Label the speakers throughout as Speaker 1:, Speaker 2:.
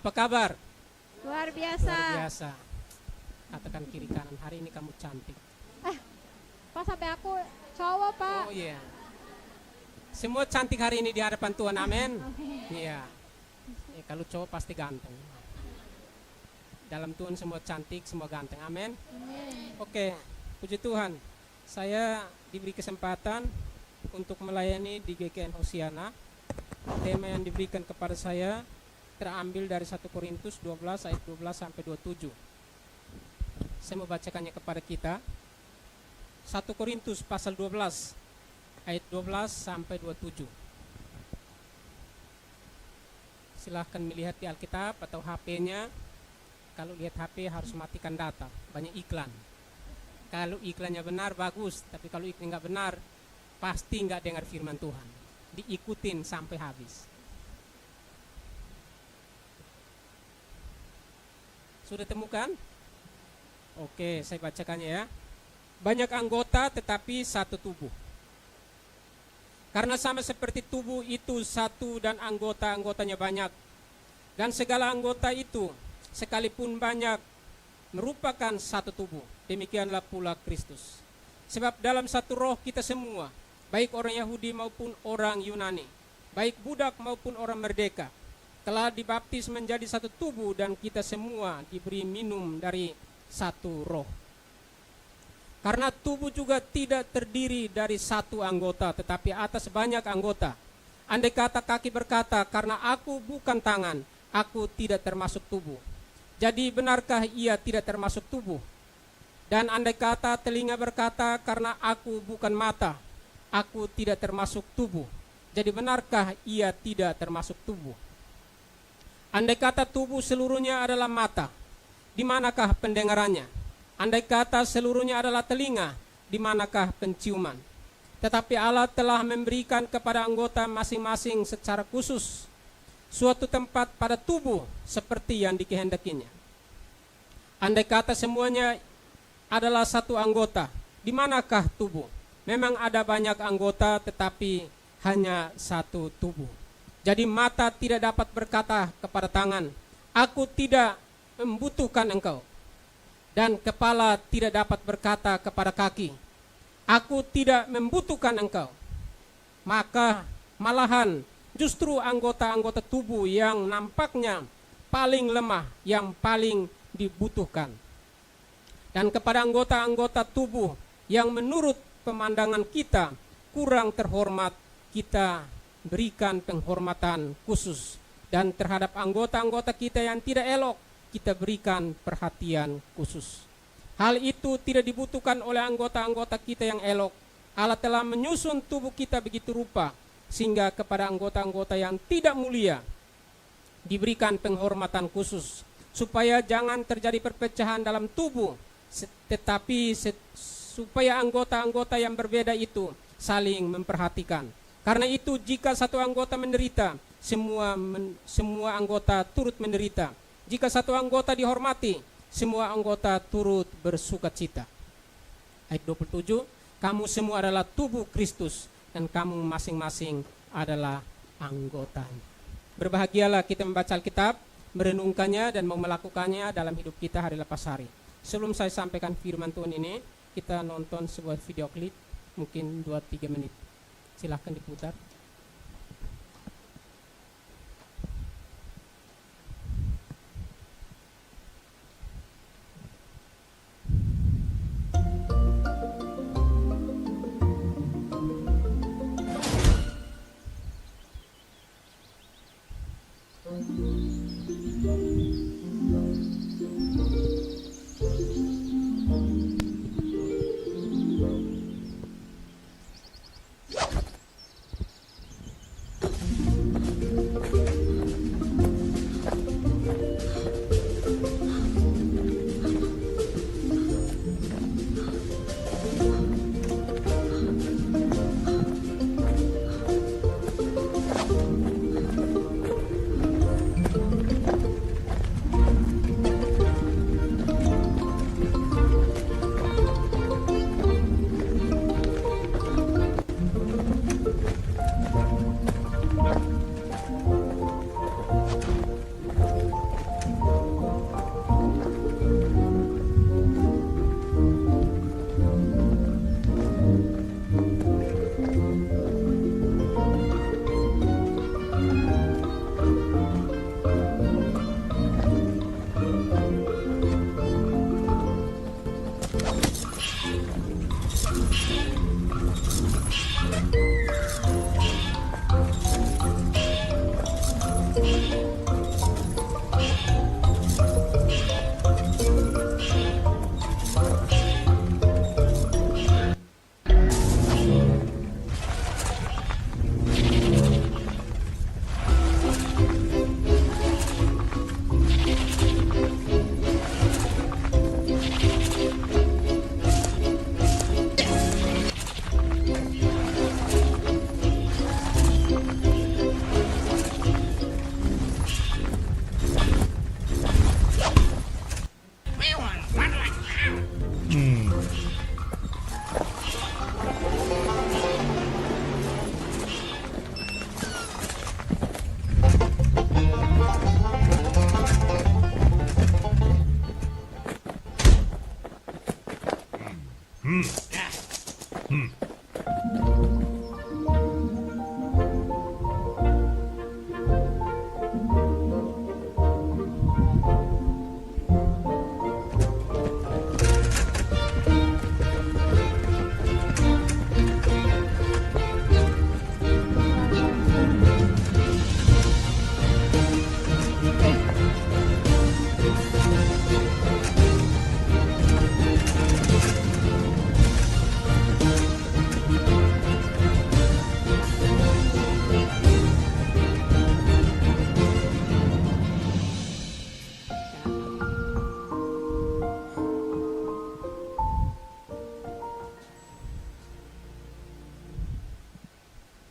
Speaker 1: Apa kabar?
Speaker 2: Luar biasa.
Speaker 1: Luar biasa. Katakan kiri kanan, hari ini kamu cantik.
Speaker 2: Pak sampai aku cowok, Pak.
Speaker 1: Oh iya. Semua cantik hari ini di hadapan Tuhan, amin. Iya. Kalau cowok pasti ganteng. Dalam Tuhan semua cantik, semua ganteng, amin. Oke, puji Tuhan. Saya diberi kesempatan untuk melayani di GKN Hosiana. Tema yang diberikan kepada saya terambil dari 1 Korintus 12 ayat 12 sampai 27. Saya mau bacakannya kepada kita. 1 Korintus pasal 12 ayat 12 sampai 27. Silahkan melihat di Alkitab atau HP-nya. Kalau lihat HP harus matikan data, banyak iklan. Kalau iklannya benar bagus, tapi kalau iklan nggak benar pasti nggak dengar firman Tuhan. Diikutin sampai habis. Sudah temukan? Oke, saya bacakannya ya. Banyak anggota tetapi satu tubuh. Karena sama seperti tubuh itu satu dan anggota-anggotanya banyak. Dan segala anggota itu sekalipun banyak merupakan satu tubuh. Demikianlah pula Kristus. Sebab dalam satu roh kita semua, baik orang Yahudi maupun orang Yunani, baik budak maupun orang merdeka, telah dibaptis menjadi satu tubuh dan kita semua diberi minum dari satu roh. Karena tubuh juga tidak terdiri dari satu anggota, tetapi atas banyak anggota. Andai kata kaki berkata, karena aku bukan tangan, aku tidak termasuk tubuh. Jadi benarkah ia tidak termasuk tubuh? Dan andai kata telinga berkata, karena aku bukan mata, aku tidak termasuk tubuh. Jadi benarkah ia tidak termasuk tubuh? Andai kata tubuh seluruhnya adalah mata, di manakah pendengarannya? Andai kata seluruhnya adalah telinga, di manakah penciuman? Tetapi Allah telah memberikan kepada anggota masing-masing secara khusus suatu tempat pada tubuh seperti yang dikehendakinya. Andai kata semuanya adalah satu anggota, di manakah tubuh? Memang ada banyak anggota tetapi hanya satu tubuh. Jadi mata tidak dapat berkata kepada tangan, aku tidak membutuhkan engkau. Dan kepala tidak dapat berkata kepada kaki, aku tidak membutuhkan engkau. Maka malahan justru anggota-anggota tubuh yang nampaknya paling lemah yang paling dibutuhkan. Dan kepada anggota-anggota tubuh yang menurut pemandangan kita kurang terhormat, kita berikan penghormatan khusus. Dan terhadap anggota-anggota kita yang tidak elok, kita berikan perhatian khusus. Hal itu tidak dibutuhkan oleh anggota-anggota kita yang elok. Allah telah menyusun tubuh kita begitu rupa, sehingga kepada anggota-anggota yang tidak mulia diberikan penghormatan khusus, supaya jangan terjadi perpecahan dalam tubuh, tetapi supaya anggota-anggota yang berbeda itu saling memperhatikan. Karena itu jika satu anggota menderita, semua anggota turut menderita. Jika satu anggota dihormati, semua anggota turut bersukacita. Ayat 27, kamu semua adalah tubuh Kristus dan kamu masing-masing adalah anggotanya. Berbahagialah kita membaca Alkitab, merenungkannya dan mau melakukannya dalam hidup kita hari lepas hari. Sebelum saya sampaikan firman Tuhan ini, kita nonton sebuah video klip mungkin 2-3 menit. Silahkan diputar.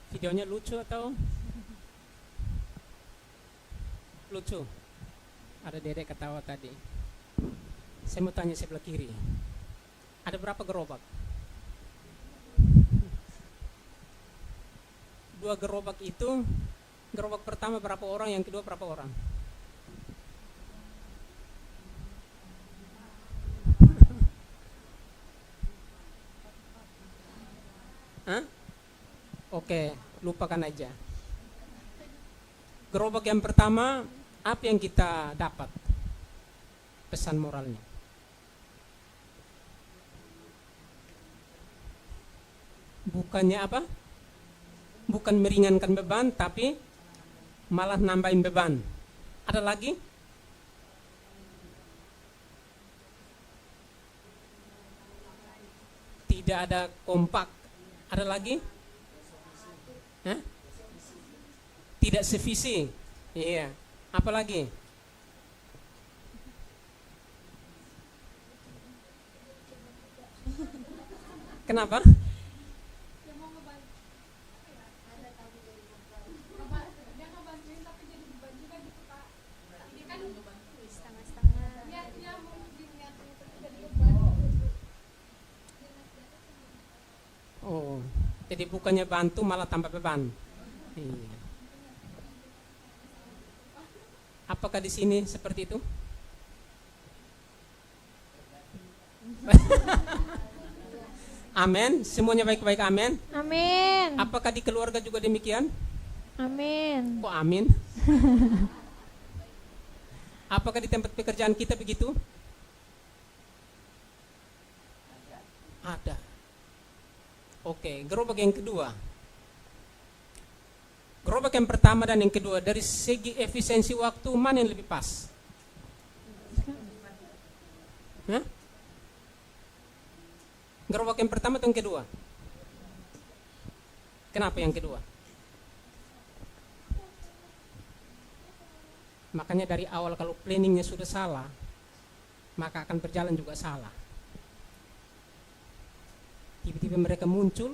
Speaker 1: Videonya lucu atau lucu? Ada dedek ketawa tadi. Saya mau tanya sebelah kiri. Ada berapa gerobak? 2 gerobak itu, gerobak pertama berapa orang, yang kedua berapa orang? Hah? Oke, lupakan aja. Gerobak yang pertama, apa yang kita dapat? Pesan moralnya. Bukannya apa? Bukan meringankan beban, tapi malah nambahin beban. Ada lagi? Tidak ada kompak. Ada lagi? Hah? Tidak sevisi. Iya. Apa lagi? Kenapa? Oh, jadi bukannya bantu malah tambah beban. Iya. Apakah di sini seperti itu? Amin. Semuanya baik-baik, amin.
Speaker 2: Amin.
Speaker 1: Apakah di keluarga juga demikian?
Speaker 2: Amin.
Speaker 1: Kok amin? Apakah di tempat pekerjaan kita begitu? Ada. Oke, gerobak yang kedua. Gerobak yang pertama dan yang kedua, dari segi efisiensi waktu, mana yang lebih pas? Hah? Gerobak yang pertama atau yang kedua? Kenapa yang kedua? Makanya dari awal kalau planningnya sudah salah, maka akan berjalan juga salah. Tiba-tiba mereka muncul,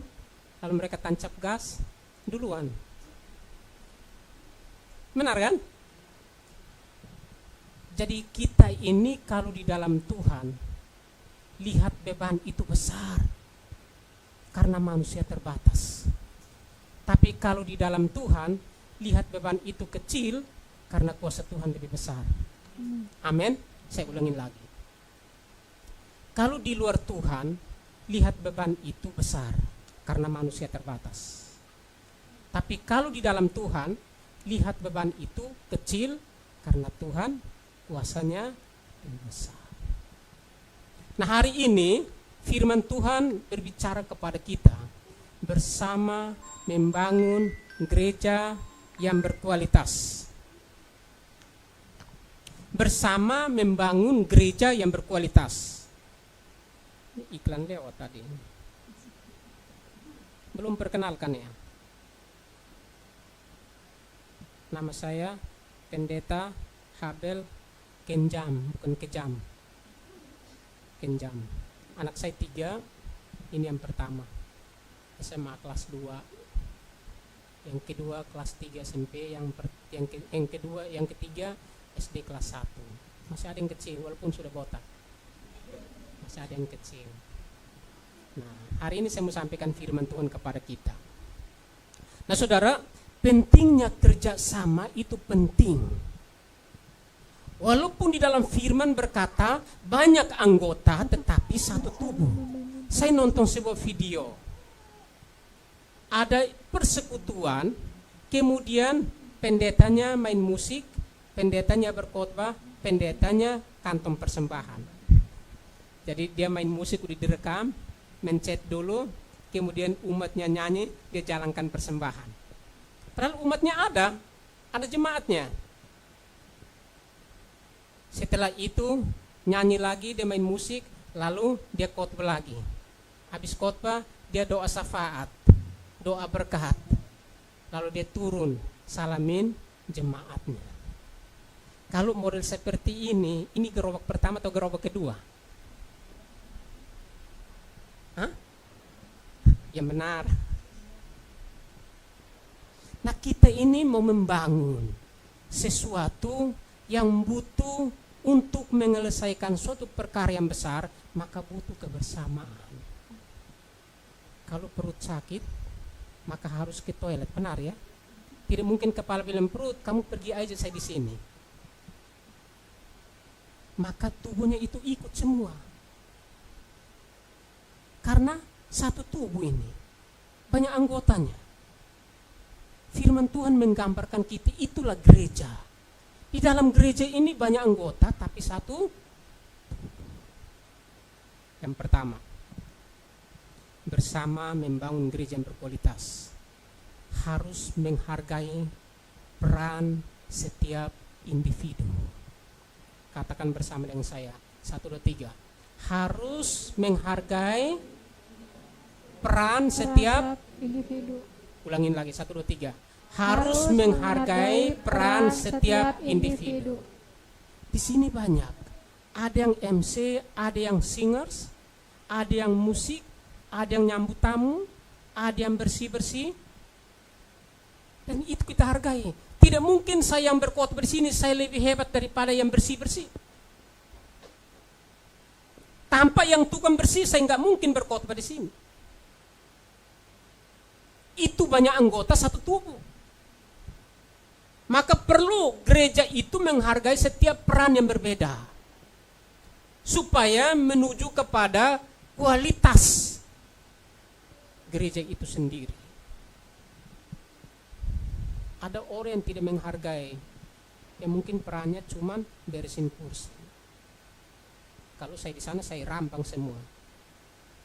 Speaker 1: lalu mereka tancap gas duluan. Benar kan? Jadi kita ini kalau di dalam Tuhan, lihat beban itu besar karena manusia terbatas. Tapi kalau di dalam Tuhan, lihat beban itu kecil karena kuasa Tuhan lebih besar. Amin. Saya ulangin lagi. Kalau di luar Tuhan, lihat beban itu besar karena manusia terbatas. Tapi kalau di dalam Tuhan, lihat beban itu kecil karena Tuhan kuasanya lebih besar. Nah, hari ini firman Tuhan berbicara kepada kita bersama membangun gereja yang berkualitas. Bersama membangun gereja yang berkualitas. Ini iklan lewat tadi. Belum perkenalkan ya. Nama saya Pendeta Habel Kenjam, bukan Kejam. Kenjam. Anak saya 3, ini yang pertama. SMA kelas 2. Yang kedua kelas 3 SMP, yang ketiga SD kelas 1. Masih ada yang kecil walaupun sudah botak. Masih ada yang kecil. Nah, hari ini saya mau sampaikan firman Tuhan kepada kita. Nah, saudara, pentingnya kerjasama itu penting. Walaupun di dalam firman berkata banyak anggota tetapi satu tubuh. Saya nonton sebuah video. Ada persekutuan, kemudian pendetanya main musik, pendetanya berkhotbah, pendetanya kantong persembahan. Jadi dia main musik udah direkam, mencet dulu, kemudian umatnya nyanyi, dia jalankan persembahan. Padahal umatnya ada jemaatnya. Setelah itu nyanyi lagi, dia main musik, lalu dia khotbah lagi. Habis khotbah dia doa syafaat, doa berkat. Lalu dia turun, salamin jemaatnya. Kalau model seperti ini gerobak pertama atau gerobak kedua? Hah? Yang benar. Nah, kita ini mau membangun sesuatu yang butuh untuk menyelesaikan suatu perkara yang besar, maka butuh kebersamaan. Kalau perut sakit, maka harus ke toilet, benar ya? Tidak mungkin kepala bilang perut, kamu pergi aja, saya di sini. Maka tubuhnya itu ikut semua. Karena satu tubuh ini banyak anggotanya. Firman Tuhan menggambarkan kita itulah gereja. Di dalam gereja ini banyak anggota tapi satu. Yang pertama, bersama membangun gereja yang berkualitas, harus menghargai peran setiap individu. Katakan bersama dengan saya, 1, 2, 3. Harus menghargai peran setiap
Speaker 2: individu.
Speaker 1: Ulangin lagi, 1, 2, 3. Harus menghargai peran setiap individu. Di sini banyak. Ada yang MC, ada yang singers, ada yang musik, ada yang nyambut tamu, ada yang bersih-bersih. Dan itu kita hargai. Tidak mungkin saya yang berkhotbah di sini saya lebih hebat daripada yang bersih-bersih. Tanpa yang tukang bersih saya nggak mungkin berkhotbah di sini. Itu banyak anggota satu tubuh. Maka perlu gereja itu menghargai setiap peran yang berbeda. Supaya menuju kepada kualitas gereja itu sendiri. Ada orang yang tidak menghargai, yang mungkin perannya cuman beresin kursi. Kalau saya di sana saya rampang semua.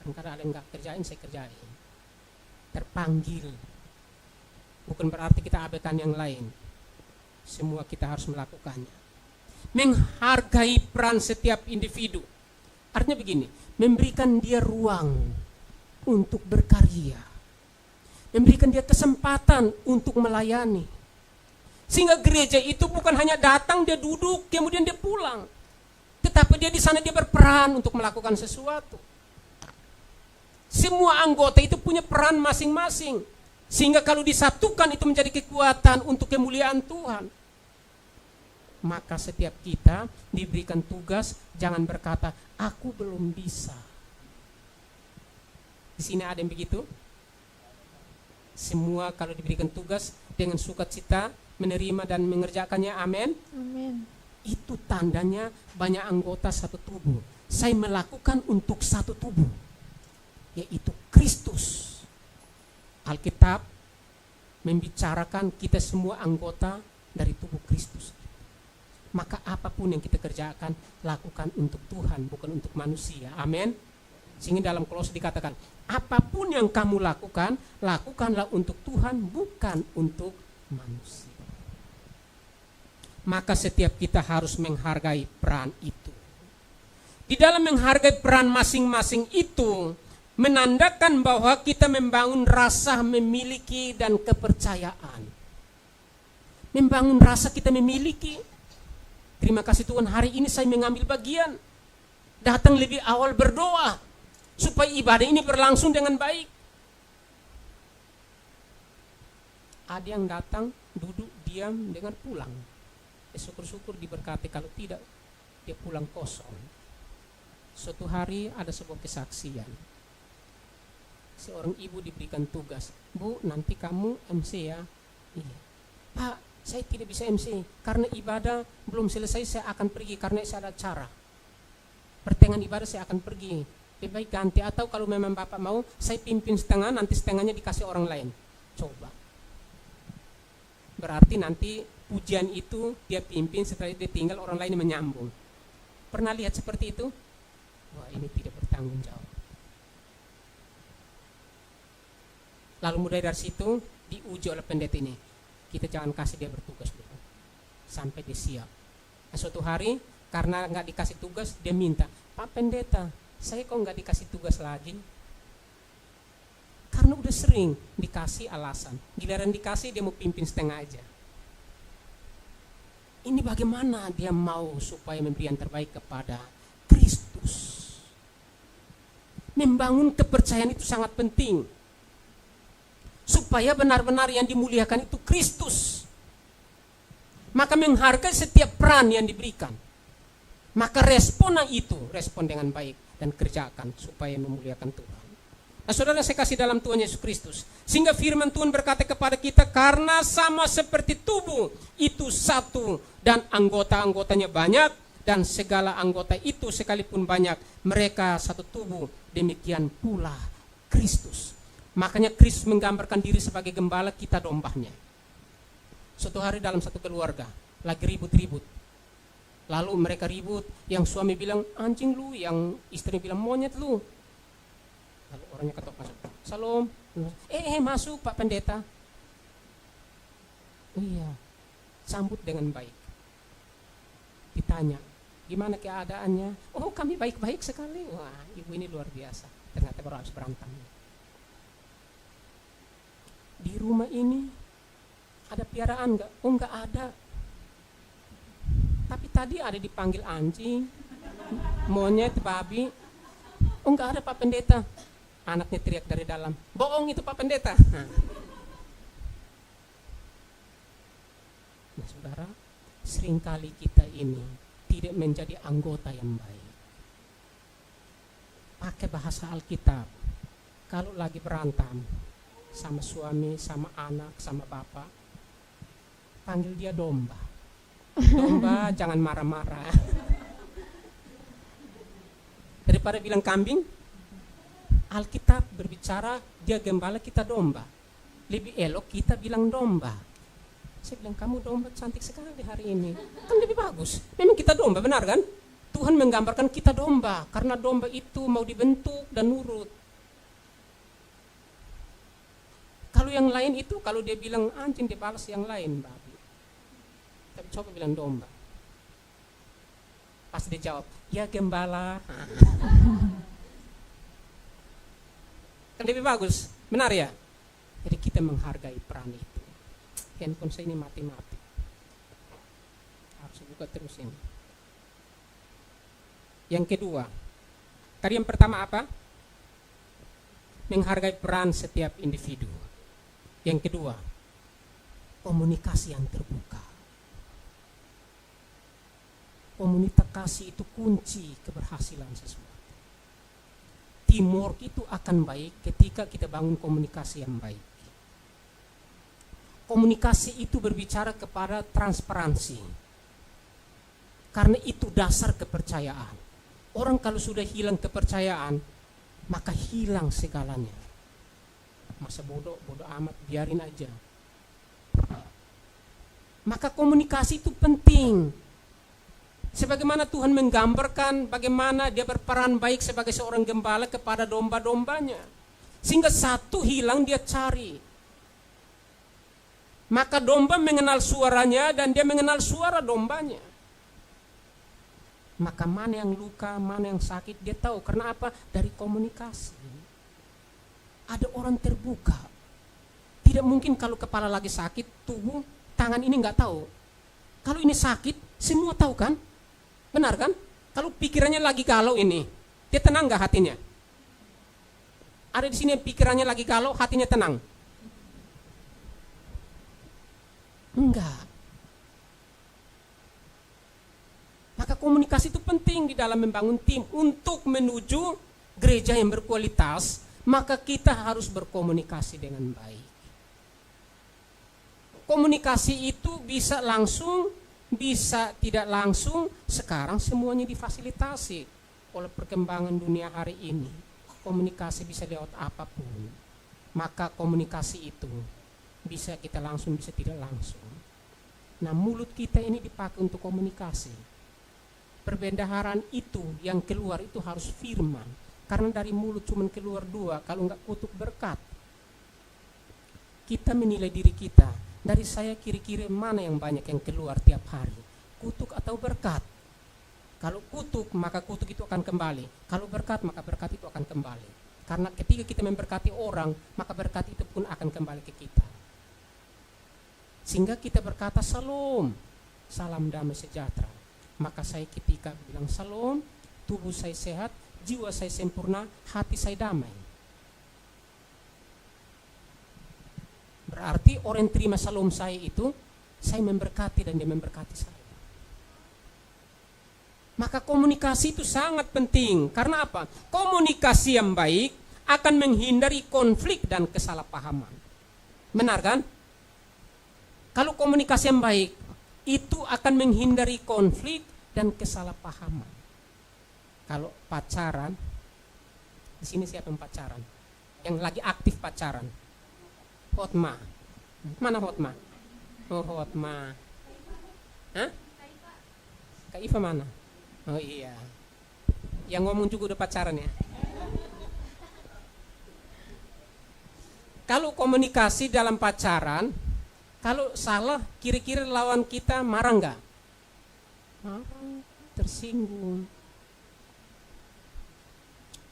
Speaker 1: Kadang-kadang ada yang nggak kerjain, saya kerjain. Terpanggil. Bukan berarti kita abaikan yang lain. Semua kita harus melakukannya. Menghargai peran setiap individu. Artinya begini, memberikan dia ruang untuk berkarya. Memberikan dia kesempatan untuk melayani. Sehingga gereja itu bukan hanya datang, dia duduk, kemudian dia pulang. Tetapi dia di sana dia berperan untuk melakukan sesuatu. Semua anggota itu punya peran masing-masing. Sehingga kalau disatukan itu menjadi kekuatan untuk kemuliaan Tuhan. Maka setiap kita diberikan tugas, jangan berkata, aku belum bisa. Di sini ada yang begitu? Semua kalau diberikan tugas dengan sukacita menerima dan mengerjakannya, amin.
Speaker 2: Amin.
Speaker 1: Itu tandanya banyak anggota satu tubuh. Saya melakukan untuk satu tubuh, yaitu Kristus. Alkitab membicarakan kita semua anggota dari tubuh Kristus. Maka apapun yang kita kerjakan, lakukan untuk Tuhan, bukan untuk manusia. Amin. Sehingga dalam Kolose dikatakan, apapun yang kamu lakukan, lakukanlah untuk Tuhan, bukan untuk manusia. Maka setiap kita harus menghargai peran itu. Di dalam menghargai peran masing-masing itu, menandakan bahwa kita membangun rasa memiliki dan kepercayaan. Membangun rasa kita memiliki. Terima kasih Tuhan, hari ini saya mengambil bagian. Datang lebih awal berdoa supaya ibadah ini berlangsung dengan baik. Ada yang datang, duduk, diam, dengan pulang. Syukur-syukur diberkati, kalau tidak dia pulang kosong. Suatu hari ada sebuah kesaksian. Seorang ibu diberikan tugas, Bu, nanti kamu MC ya. Iya. Pak, saya tidak bisa MC karena ibadah belum selesai, saya akan pergi karena saya ada acara. Pertengahan ibadah saya akan pergi. Lebih baik ganti, atau kalau memang Bapak mau, saya pimpin setengah, nanti setengahnya dikasih orang lain. Coba. Berarti nanti pujian itu dia pimpin, setelah dia tinggal orang lain menyambung. Pernah lihat seperti itu? Wah, ini tidak bertanggung jawab. Lalu mulai dari situ diuji oleh pendeta ini. Kita jangan kasih dia bertugas dulu sampai dia siap. Nah, suatu hari karena nggak dikasih tugas, dia minta, Pak Pendeta, saya kok nggak dikasih tugas lagi? Karena udah sering dikasih alasan. Giliran dikasih dia mau pimpin setengah aja. Ini bagaimana dia mau supaya memberi yang terbaik kepada Kristus. Membangun kepercayaan itu sangat penting. supaya benar-benar yang dimuliakan itu Kristus. Maka menghargai setiap peran yang diberikan. Maka respon dengan baik dan kerjakan supaya memuliakan Tuhan. Nah, saudara saya kasih dalam Tuhan Yesus Kristus. Sehingga firman Tuhan berkata kepada kita, karena sama seperti tubuh itu satu dan anggota-anggotanya banyak, dan segala anggota itu sekalipun banyak, mereka satu tubuh, demikian pula Kristus. Makanya Kristus menggambarkan diri sebagai gembala, kita dombanya. Suatu hari dalam satu keluarga lagi ribut-ribut, lalu mereka ribut, yang suami bilang anjing lu, yang istri bilang monyet lu. Lalu orangnya ketok masuk, Salam, masuk Pak Pendeta. Iya, sambut dengan baik. Ditanya, gimana keadaannya? Oh, kami baik-baik sekali. Wah, ibu ini luar biasa. Ternyata baru habis berantem. Di rumah ini ada piaraan enggak? Oh, enggak ada. Tapi tadi ada dipanggil anjing, monyet, babi. Oh, enggak ada Pak Pendeta. Anaknya teriak dari dalam, bohong itu Pak Pendeta. Nah, saudara, seringkali kita ini tidak menjadi anggota yang baik. Pakai bahasa Alkitab, kalau lagi berantem sama suami, sama anak, sama bapak, panggil dia domba. Domba jangan marah-marah. Daripada bilang kambing, Alkitab berbicara dia gembala, kita domba. Lebih elok kita bilang domba. Saya bilang kamu domba cantik sekali hari ini. Kan lebih bagus. Memang kita domba, benar kan? Tuhan menggambarkan kita domba, karena domba itu mau dibentuk dan nurut. Kalau yang lain itu, kalau dia bilang anjing, dia balas yang lain, babi. Tapi coba bilang domba. Pas dia jawab, ya gembala. Kan lebih bagus, benar ya? Jadi kita menghargai peran itu. Handphone saya ini mati-mati. Harus buka terus ini. Yang kedua, tadi yang pertama apa? Menghargai peran setiap individu. Yang kedua, komunikasi yang terbuka. Komunikasi itu kunci keberhasilan sesuatu. Teamwork itu akan baik ketika kita bangun komunikasi yang baik. Komunikasi itu berbicara kepada transparansi. Karena itu dasar kepercayaan. Orang kalau sudah hilang kepercayaan, maka hilang segalanya. Masa bodoh amat, biarin aja. Maka komunikasi itu penting. Sebagaimana Tuhan menggambarkan bagaimana dia berperan baik sebagai seorang gembala kepada domba-dombanya. Sehingga satu hilang dia cari. Maka domba mengenal suaranya dan dia mengenal suara dombanya. Maka mana yang luka, mana yang sakit dia tahu. Karena apa? Dari komunikasi. Ada orang terbuka. Tidak mungkin kalau kepala lagi sakit, tubuh, tangan ini nggak tahu. Kalau ini sakit, semua tahu kan? Benar kan? Kalau pikirannya lagi galau ini, dia tenang nggak hatinya? Ada di sini pikirannya lagi galau, hatinya tenang? Enggak. Maka komunikasi itu penting di dalam membangun tim. Untuk menuju gereja yang berkualitas, maka kita harus berkomunikasi dengan baik. Komunikasi itu bisa langsung, bisa tidak langsung. Sekarang semuanya difasilitasi oleh perkembangan dunia hari ini. Komunikasi bisa lewat apapun. Maka komunikasi itu bisa kita langsung, bisa tidak langsung. Nah, mulut kita ini dipakai untuk komunikasi. Perbendaharaan itu yang keluar itu harus firman. Karena dari mulut cuma keluar dua, kalau enggak kutuk berkat. Kita menilai diri kita. Dari saya kira-kira mana yang banyak yang keluar tiap hari? Kutuk atau berkat? Kalau kutuk, maka kutuk itu akan kembali. Kalau berkat, maka berkat itu akan kembali. Karena ketika kita memberkati orang, maka berkat itu pun akan kembali ke kita. Sehingga kita berkata salam, salam damai sejahtera. Maka saya ketika bilang salam, tubuh saya sehat, jiwa saya sempurna, hati saya damai. Berarti orang yang terima salam saya itu, saya memberkati dan dia memberkati saya. Maka komunikasi itu sangat penting. Karena apa? Komunikasi yang baik akan menghindari konflik dan kesalahpahaman. Benar kan? Kalau komunikasi yang baik itu akan menghindari konflik dan kesalahpahaman. Kalau pacaran, di sini siapa yang pacaran? Yang lagi aktif pacaran? Hotma. Mana Hotma? Oh, Hotma. Hah? Kak Iva mana? Oh iya. Yang ngomong juga udah pacaran ya. Kalau komunikasi dalam pacaran, kalau salah, kira-kira lawan kita marah enggak? Marah, tersinggung.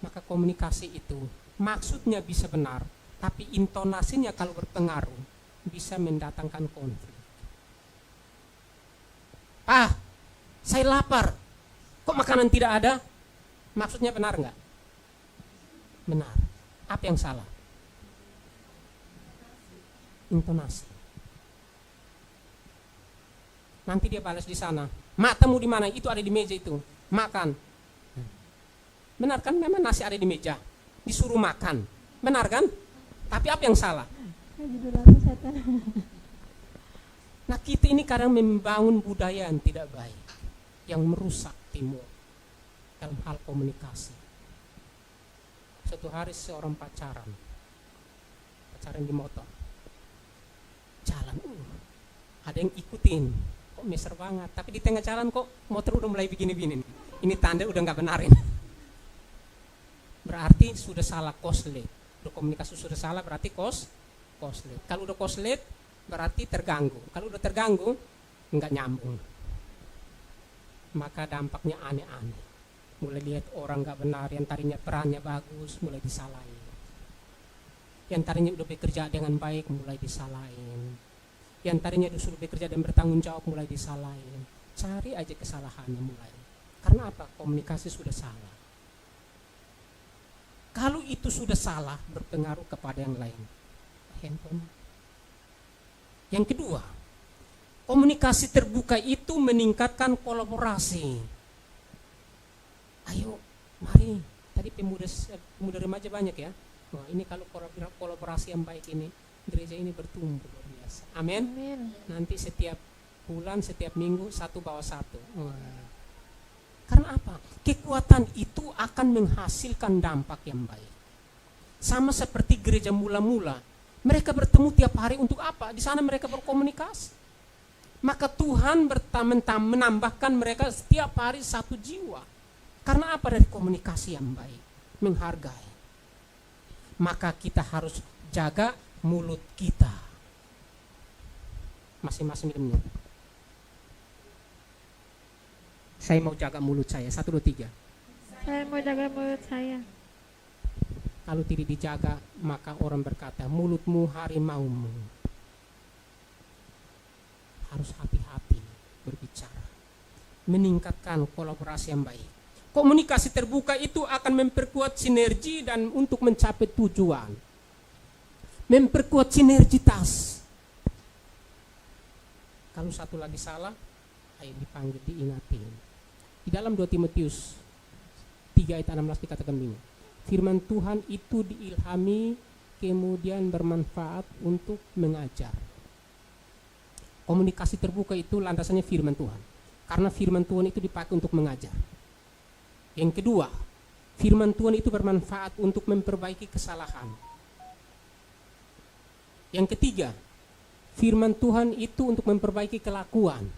Speaker 1: Maka komunikasi itu maksudnya bisa benar, tapi intonasinya kalau berpengaruh bisa mendatangkan konflik. Saya lapar. Kok makanan tidak ada? Maksudnya benar enggak? Benar. Apa yang salah? Intonasi. Nanti dia balas di sana. Matamu di mana? Itu ada di meja itu. Makan. Benar kan? Memang nasi ada di meja. Disuruh makan. Benar kan? Tapi apa yang salah? Nah, kita ini kadang membangun budaya yang tidak baik, yang merusak timur dalam hal komunikasi. Suatu hari seorang pacaran di motor, jalan, ada yang ikutin, kok meser banget, tapi di tengah jalan kok motor udah mulai begini-begini. Ini tanda udah nggak benarin. Berarti sudah salah koslet. Udah komunikasi sudah salah, berarti koslet. Kalau udah koslet berarti terganggu. Kalau udah terganggu nggak nyambung. Maka dampaknya aneh-aneh. Mulai lihat orang nggak benar, yang tadinya perannya bagus mulai disalahin. Yang tadinya udah bekerja dengan baik mulai disalahin. Yang tadinya disuruh bekerja dan bertanggung jawab mulai disalahin. Cari aja kesalahannya mulai. Karena apa? Komunikasi sudah salah. Kalau itu sudah salah, berpengaruh kepada yang lain. Handphone. Yang kedua, komunikasi terbuka itu meningkatkan kolaborasi. Ayo, mari. Tadi pemuda remaja banyak ya. Wah, ini kalau kolaborasi yang baik ini, gereja ini bertumbuh luar biasa. Amin. Nanti setiap bulan, setiap minggu satu bawa satu. Wah. Karena apa? Kekuatan itu akan menghasilkan dampak yang baik. Sama seperti gereja mula-mula. Mereka bertemu tiap hari untuk apa? Di sana mereka berkomunikasi. Maka Tuhan menambahkan mereka setiap hari satu jiwa. Karena apa? Dari komunikasi yang baik. Menghargai. Maka kita harus jaga mulut kita. Masing-masing minumnya. Saya mau jaga mulut saya. 1, 2, 3.
Speaker 2: Saya mau jaga mulut saya.
Speaker 1: Kalau tidak dijaga, maka orang berkata, mulutmu harimaumu. Harus hati-hati berbicara. Meningkatkan kolaborasi yang baik. Komunikasi terbuka itu akan memperkuat sinergi dan untuk mencapai tujuan. Memperkuat sinergitas. Kalau satu lagi salah, ayo dipanggil, diingatin. Di dalam 2 Timotius 3 ayat 16 dikatakan begini. Firman Tuhan itu diilhami kemudian bermanfaat untuk mengajar. Komunikasi terbuka itu landasannya firman Tuhan. Karena firman Tuhan itu dipakai untuk mengajar. Yang kedua, firman Tuhan itu bermanfaat untuk memperbaiki kesalahan. Yang ketiga, firman Tuhan itu untuk memperbaiki kelakuan.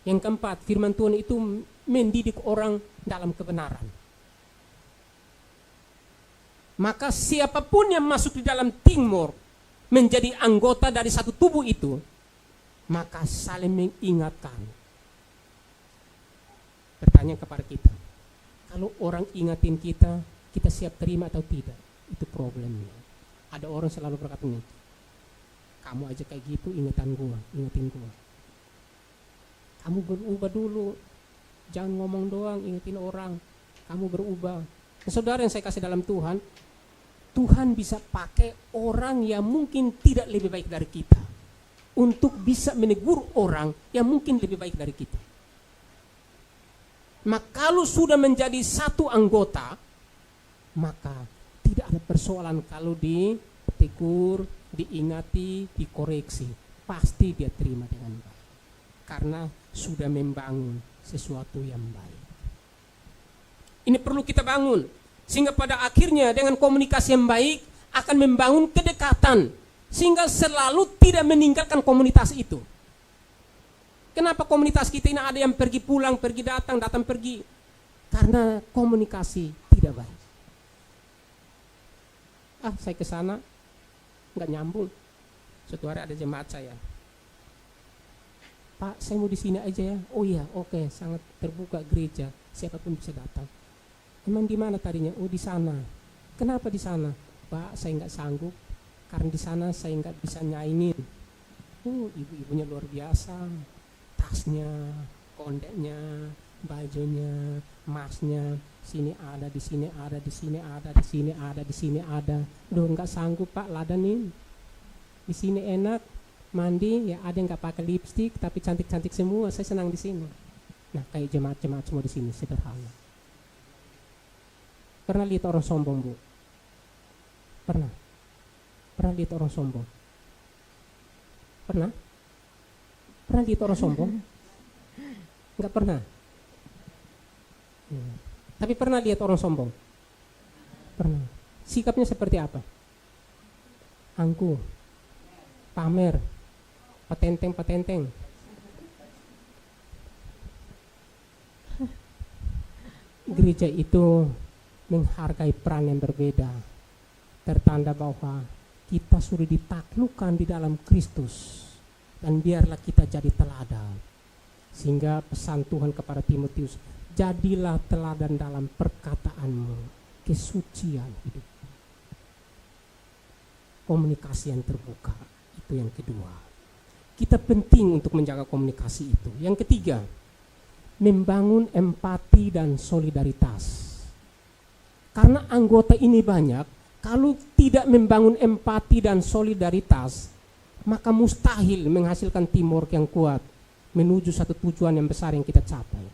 Speaker 1: Yang keempat, firman Tuhan itu mendidik orang dalam kebenaran. Maka siapapun yang masuk di dalam teamwork menjadi anggota dari satu tubuh itu, maka saling mengingatkan. Bertanya kepada kita, kalau orang ingatin kita, kita siap terima atau tidak? Itu problemnya. Ada orang selalu berkata nih, kamu aja kayak gitu, ingetin gua. Kamu berubah dulu, jangan ngomong doang, ingetin orang. Kamu berubah. Nah, saudara yang saya kasih dalam Tuhan Tuhan bisa pakai orang yang mungkin tidak lebih baik dari kita untuk bisa menegur orang yang mungkin lebih baik dari kita. Maka kalau sudah menjadi satu anggota, maka tidak ada persoalan kalau ditegur, diingati, dikoreksi. Pasti dia terima dengan baik. Karena sudah membangun sesuatu yang baik. Ini perlu kita bangun. Sehingga pada akhirnya dengan komunikasi yang baik akan membangun kedekatan. Sehingga selalu tidak meninggalkan komunitas itu. Kenapa komunitas kita ini ada yang pergi pulang, pergi datang, datang pergi? Karena komunikasi tidak baik. Saya ke sana nggak nyambung. Suatu hari ada jemaat saya, Pak, saya mau di sini aja ya. Oh iya, oke, sangat terbuka gereja, siapapun bisa datang. Emang di mana tadinya? Oh di sana. Kenapa di sana? Pak, saya nggak sanggup karena di sana saya nggak bisa nyaingin. Ibu-ibunya luar biasa, tasnya, kondeknya, bajunya, emasnya, sini ada, di sini ada, di sini ada, di sini ada, di sini ada. Duh, nggak sanggup Pak, ladanin. Di sini enak, mandi, ya ada yang nggak pakai lipstik, tapi cantik-cantik semua. Saya senang di sini. Nah, kayak jemaat-jemaat semua di sini sederhana. Pernah lihat orang sombong, Bu? Pernah? Pernah lihat orang sombong? Pernah? Pernah lihat orang sombong? Enggak pernah. Tapi pernah lihat orang sombong? Pernah. Sikapnya seperti apa? Angkuh, pamer, patenteng. Gereja itu menghargai peran yang berbeda, tertanda bahwa kita sudah ditaklukkan di dalam Kristus, dan biarlah kita jadi teladan. Sehingga pesan Tuhan kepada Timotius, jadilah teladan dalam perkataanmu, kesucian hidup. Komunikasi yang terbuka, itu yang kedua. Kita penting untuk menjaga komunikasi itu. Yang ketiga, membangun empati dan solidaritas. Karena anggota ini banyak, kalau tidak membangun empati dan solidaritas, maka mustahil menghasilkan teamwork yang kuat menuju satu tujuan yang besar yang kita capai.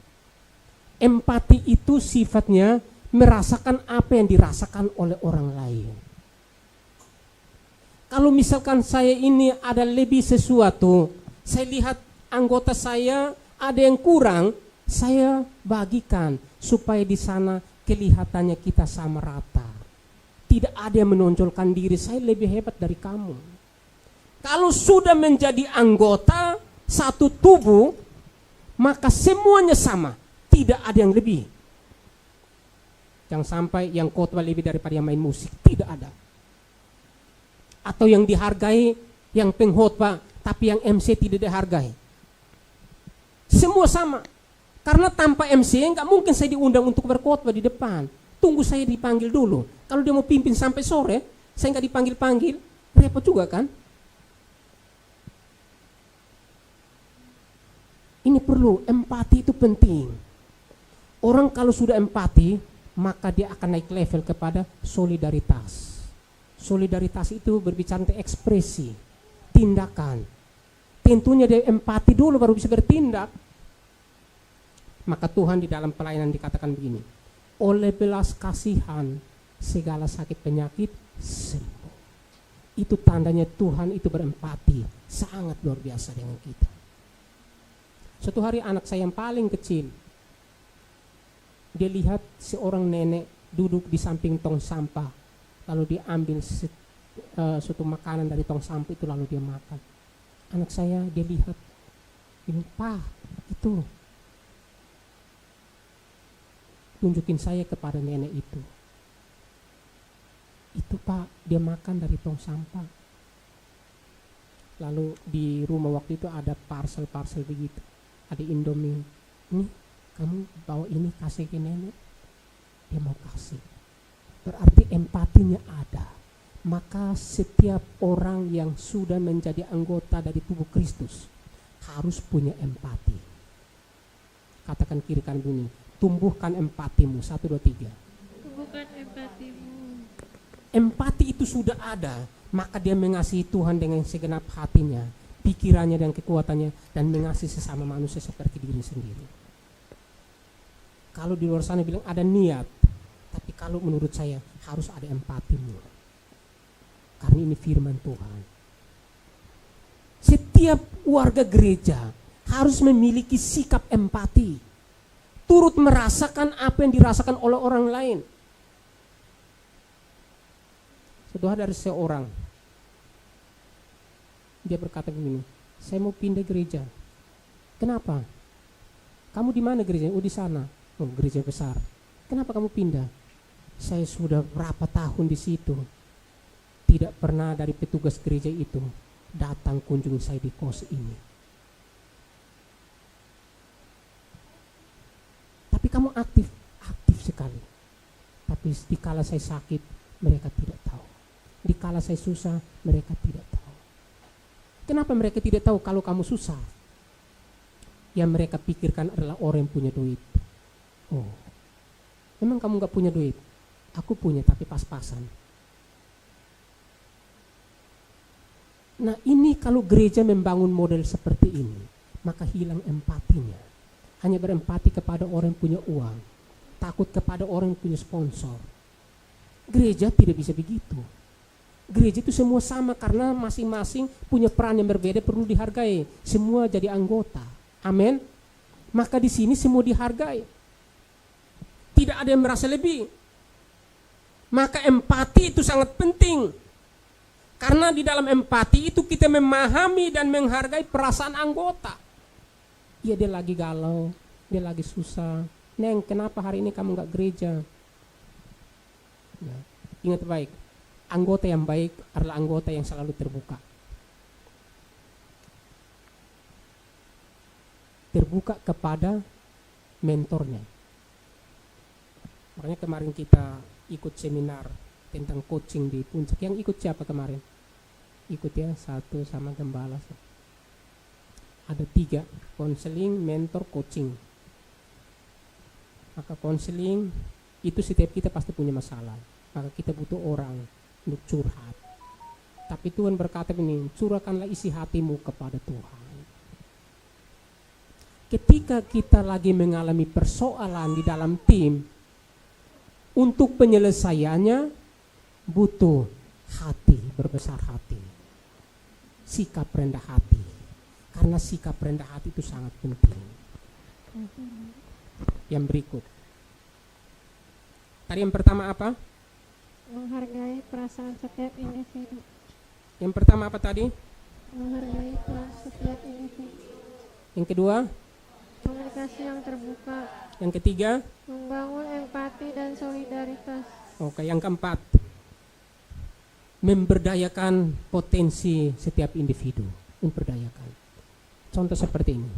Speaker 1: Empati itu sifatnya merasakan apa yang dirasakan oleh orang lain. Kalau misalkan saya ini ada lebih sesuatu, saya lihat anggota saya ada yang kurang, saya bagikan supaya di sana kelihatannya kita sama rata. Tidak ada yang menonjolkan diri, saya lebih hebat dari kamu. Kalau sudah menjadi anggota satu tubuh, maka semuanya sama, tidak ada yang lebih. Jangan sampai yang khotbah lebih daripada yang main musik, tidak ada. Atau yang dihargai yang pengkhotbah, tapi yang MC tidak dihargai. Semua sama. Karena tanpa MC nggak mungkin saya diundang untuk berkhotbah di depan. Tunggu saya dipanggil dulu. Kalau dia mau pimpin sampai sore, saya nggak dipanggil-panggil, repot juga kan? Ini perlu, empati itu penting. Orang kalau sudah empati, maka dia akan naik level kepada solidaritas. Solidaritas itu berbicara tentang ekspresi, tindakan. Tentunya dia empati dulu baru bisa bertindak. Maka Tuhan di dalam pelayanan dikatakan begini, oleh belas kasihan segala sakit penyakit sembuh. Itu tandanya Tuhan itu berempati, sangat luar biasa dengan kita. Suatu hari anak saya yang paling kecil, dia lihat seorang nenek duduk di samping tong sampah, lalu dia ambil suatu makanan dari tong sampah itu lalu dia makan. Anak saya dia lihat, ini Pak, itu tunjukin saya kepada nenek itu. Itu Pak, dia makan dari tong sampah. Lalu di rumah waktu itu ada parcel-parcel begitu, ada Indomie. Ini kamu bawa ini kasih ke nenek. Dia mau kasih. Berarti empatinya ada. Maka setiap orang yang sudah menjadi anggota dari tubuh Kristus harus punya empati. Katakan kiri kanan bunyi, tumbuhkan empatimu. 1, 2, 3.
Speaker 2: Tumbuhkan empatimu.
Speaker 1: empati itu sudah ada, maka dia mengasihi Tuhan dengan segenap hatinya, pikirannya dan kekuatannya, dan mengasihi sesama manusia seperti diri sendiri. Kalau di luar sana bilang ada niat, tapi kalau menurut saya harus ada empatimu. Karena ini firman Tuhan. Setiap warga gereja harus memiliki sikap empati, turut merasakan apa yang dirasakan oleh orang lain. Suatu hari dari seorang, dia berkata begini, saya mau pindah gereja. Kenapa? Kamu di mana gerejanya? Oh, di sana. Oh, gereja besar. Kenapa kamu pindah? Saya sudah berapa tahun di situ, tidak pernah dari petugas gereja itu datang kunjungi saya di kos ini. Tapi kamu aktif sekali. Tapi dikala saya sakit, mereka tidak tahu. Dikala saya susah, mereka tidak tahu. Kenapa mereka tidak tahu kalau kamu susah? Yang mereka pikirkan adalah orang yang punya duit. Oh, memang kamu gak punya duit? Aku punya, tapi pas-pasan. Nah, ini kalau gereja membangun model seperti ini, maka hilang empatinya. Hanya berempati kepada orang yang punya uang, takut kepada orang yang punya sponsor. Gereja tidak bisa begitu. Gereja itu semua sama karena masing-masing punya peran yang berbeda, perlu dihargai. Semua jadi anggota. Amin. Maka di sini semua dihargai. Tidak ada yang merasa lebih. Maka empati itu sangat penting. Karena di dalam empati itu kita memahami dan menghargai perasaan anggota. Ya, dia lagi galau, dia lagi susah. Neng, kenapa hari ini kamu gak gereja? Ya, ingat baik. Anggota yang baik adalah anggota yang selalu terbuka. Terbuka kepada mentornya. Makanya kemarin kita ikut seminar tentang coaching di Puncak. Yang ikut siapa kemarin? Ikut ya, satu sama gembala. Ada 3, konseling, mentor, coaching. Maka konseling itu setiap kita pasti punya masalah. Maka kita butuh orang untuk curhat. Tapi Tuhan berkata begini, curahkanlah isi hatimu kepada Tuhan. Ketika kita lagi mengalami persoalan di dalam tim, untuk penyelesaiannya butuh hati, berbesar hati, sikap rendah hati. Karena sikap rendah hati itu sangat penting. Yang berikut. Tadi yang pertama apa?
Speaker 2: Menghargai perasaan setiap individu.
Speaker 1: Yang pertama apa tadi?
Speaker 2: Menghargai perasaan setiap individu.
Speaker 1: Yang kedua?
Speaker 2: Komunikasi yang terbuka.
Speaker 1: Yang ketiga?
Speaker 2: Membangun empati dan solidaritas.
Speaker 1: Oke, yang keempat, memberdayakan potensi setiap individu. Memberdayakan. Contoh seperti ini.